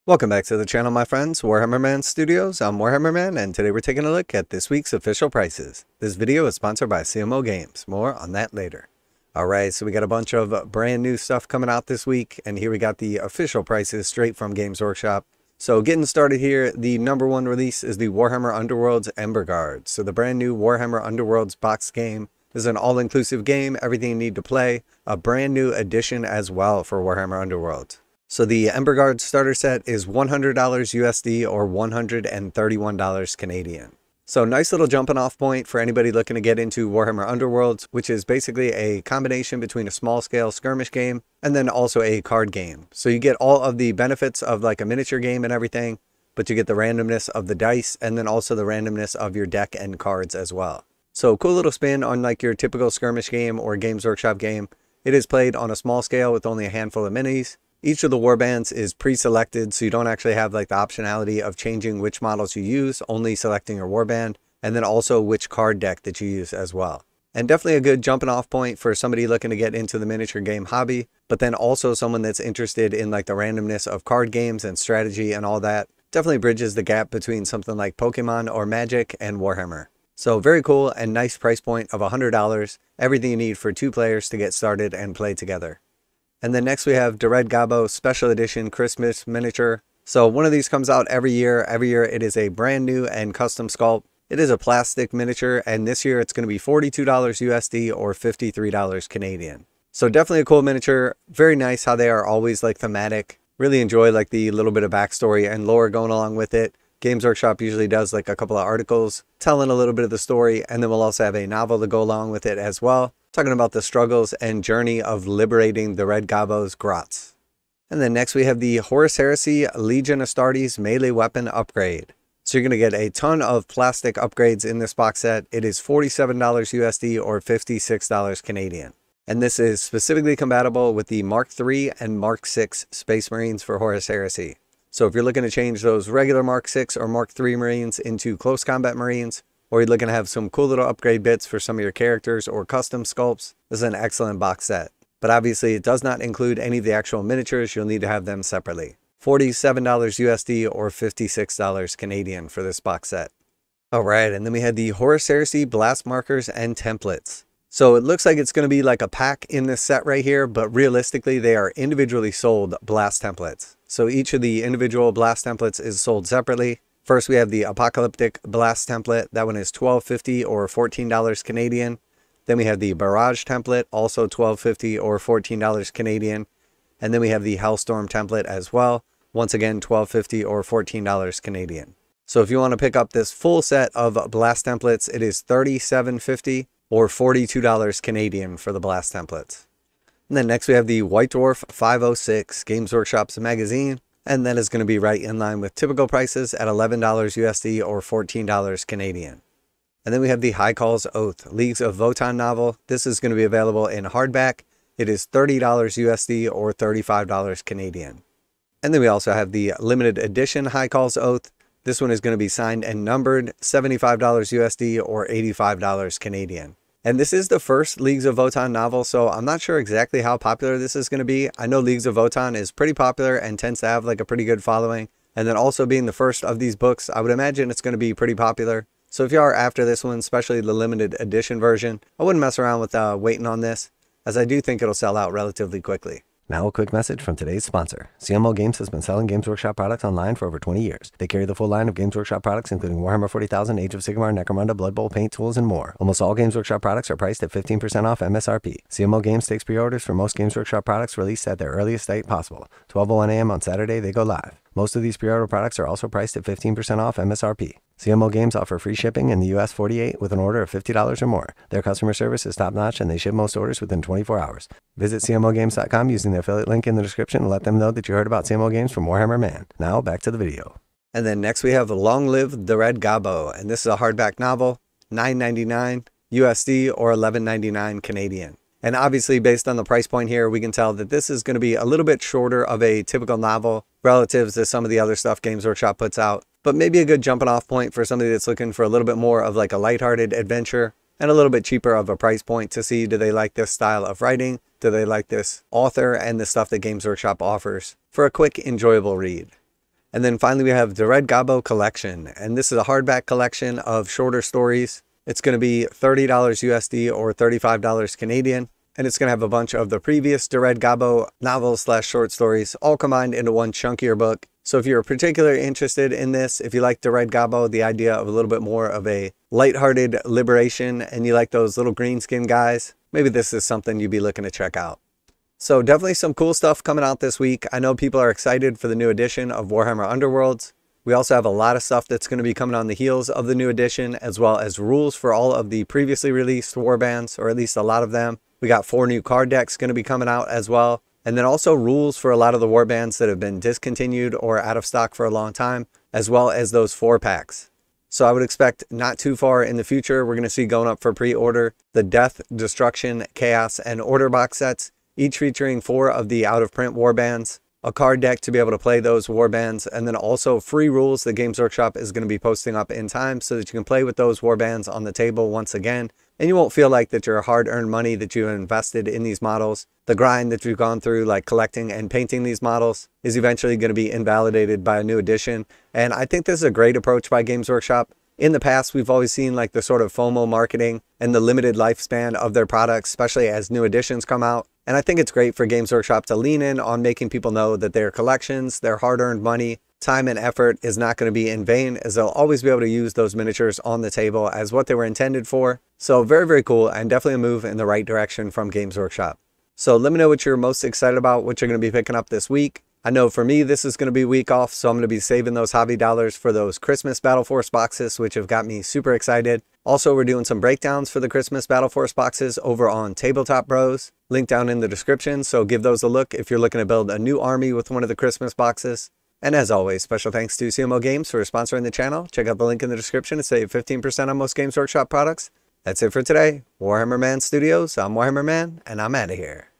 Welcome back to the channel, my friends. Warhammer Man Studios. I'm Warhammer Man, and today we're taking a look at this week's official prices. This video is sponsored by CMO Games. More on that later. Alright, so we got a bunch of brand new stuff coming out this week, and here we got the official prices straight from Games Workshop. So getting started here, the #1 release is the Warhammer Underworlds Embergard. So the brand new Warhammer Underworlds box game is an all-inclusive game, everything you need to play, a brand new edition as well for Warhammer Underworlds. So the Embergard starter set is $100 USD or $131 Canadian. So nice little jumping off point for anybody looking to get into Warhammer Underworlds, which is basically a combination between a small scale skirmish game and then also a card game. So you get all of the benefits of like a miniature game and everything, but you get the randomness of the dice and then also the randomness of your deck and cards as well. So cool little spin on like your typical skirmish game or Games Workshop game. It is played on a small scale with only a handful of minis. Each of the warbands is pre-selected, so you don't actually have like the optionality of changing which models you use, only selecting your warband, and then also which card deck that you use as well. And definitely a good jumping off point for somebody looking to get into the miniature game hobby, but then also someone that's interested in like the randomness of card games and strategy and all that. Definitely bridges the gap between something like Pokemon or Magic and Warhammer. So very cool and nice price point of $100, everything you need for 2 players to get started and play together. And then next we have the Red Gobbo Special Edition Christmas Miniature. So one of these comes out every year. Every year it is a brand new and custom sculpt. It is a plastic miniature, and this year it's going to be $42 USD or $53 Canadian. So definitely a cool miniature. Very nice how they are always like thematic. Really enjoy like the little bit of backstory and lore going along with it. Games Workshop usually does like a couple of articles telling a little bit of the story, and then we'll also have a novel to go along with it as well, talking about the struggles and journey of liberating the Red Gobbo's grots. And then next we have the Horus Heresy Legion Astartes melee weapon upgrade. So you're going to get a ton of plastic upgrades in this box set. It is $47 USD or $56 Canadian. And this is specifically compatible with the Mark III and Mark VI Space Marines for Horus Heresy. So if you're looking to change those regular Mark VI or Mark III Marines into close combat Marines, or you're looking to have some cool little upgrade bits for some of your characters or custom sculpts, this is an excellent box set. But obviously it does not include any of the actual miniatures. You'll need to have them separately. $47 USD or $56 Canadian for this box set. Alright, and then we had the Horus Heresy Blast Markers and Templates. So it looks like it's going to be like a pack in this set right here, but realistically they are individually sold blast templates. So each of the individual blast templates is sold separately. First, we have the Apocalyptic Blast template. That one is $12.50 or $14 Canadian. Then we have the Barrage template, also $12.50 or $14 Canadian. And then we have the Hellstorm template as well. Once again, $12.50 or $14 Canadian. So if you want to pick up this full set of blast templates, it is $37.50 or $42 Canadian for the blast templates. And then next we have the White Dwarf 506 Games Workshop's magazine. And that is going to be right in line with typical prices at $11 USD or $14 Canadian. And then we have the High Kâhl's Oath Leagues of Votann novel. This is going to be available in hardback. It is $30 USD or $35 Canadian. And then we also have the limited edition High Kâhl's Oath. This one is going to be signed and numbered, $75 USD or $85 Canadian. And this is the first Leagues of Votann novel, so I'm not sure exactly how popular this is going to be. I know Leagues of Votann is pretty popular and tends to have like a pretty good following. And then also being the first of these books, I would imagine it's going to be pretty popular. So if you are after this one, especially the limited edition version, I wouldn't mess around with waiting on this, as I do think it'll sell out relatively quickly. Now a quick message from today's sponsor. CMO Games has been selling Games Workshop products online for over 20 years. They carry the full line of Games Workshop products, including Warhammer 40,000, Age of Sigmar, Necromunda, Blood Bowl, paint tools, and more. Almost all Games Workshop products are priced at 15% off MSRP. CMO Games takes pre-orders for most Games Workshop products released at their earliest date possible. 12:01 a.m. on Saturday, they go live. Most of these pre-order products are also priced at 15% off MSRP. CMO Games offer free shipping in the US 48 with an order of $50 or more. Their customer service is top-notch and they ship most orders within 24 hours. Visit CMOGames.com using the affiliate link in the description and let them know that you heard about CMO Games from Warhammer Man. Now back to the video. And then next we have Long Live the Red Gobbo, and this is a hardback novel, $9.99 USD or $11.99 Canadian. And obviously based on the price point here, we can tell that this is going to be a little bit shorter of a typical novel relative to some of the other stuff Games Workshop puts out. But maybe a good jumping off point for somebody that's looking for a little bit more of like a lighthearted adventure and a little bit cheaper of a price point to see, do they like this style of writing? Do they like this author and the stuff that Games Workshop offers for a quick, enjoyable read? And then finally we have the Red Gobbo Collection, and this is a hardback collection of shorter stories. It's going to be $30 USD or $35 Canadian, and it's going to have a bunch of the previous Red Gobbo novels / short stories all combined into one chunkier book. So if you're particularly interested in this, if you like the Red Gobbo, the idea of a little bit more of a lighthearted liberation, and you like those little green skin guys, maybe this is something you'd be looking to check out. So definitely some cool stuff coming out this week. I know people are excited for the new edition of Warhammer Underworlds. We also have a lot of stuff that's going to be coming on the heels of the new edition, as well as rules for all of the previously released warbands, or at least a lot of them. We got 4 new card decks going to be coming out as well. And then also rules for a lot of the warbands that have been discontinued or out of stock for a long time, as well as those 4-packs. So I would expect not too far in the future, we're going to see going up for pre-order the Death, Destruction, Chaos, and Order box sets, each featuring 4 of the out-of-print warbands, a card deck to be able to play those warbands, and then also free rules that Games Workshop is going to be posting up in time so that you can play with those warbands on the table once again. And you won't feel like that your hard-earned money that you invested in these models, the grind that you've gone through like collecting and painting these models, is eventually going to be invalidated by a new edition. And I think this is a great approach by Games Workshop. In the past, we've always seen like the sort of FOMO marketing and the limited lifespan of their products, especially as new editions come out. And I think it's great for Games Workshop to lean in on making people know that their collections, their hard-earned money, time and effort is not going to be in vain, as they'll always be able to use those miniatures on the table as what they were intended for. So very, very cool, and definitely a move in the right direction from Games Workshop. So let me know what you're most excited about, what you're going to be picking up this week. I know for me, this is going to be a week off, so I'm going to be saving those hobby dollars for those Christmas Battleforce boxes, which have got me super excited. Also, we're doing some breakdowns for the Christmas Battleforce boxes over on TableTop Bros. Link down in the description, so give those a look if you're looking to build a new army with one of the Christmas boxes. And as always, special thanks to CMO Games for sponsoring the channel. Check out the link in the description to save 15% on most Games Workshop products. That's it for today. Warhammer Man Studios, I'm Warhammer Man, and I'm out of here.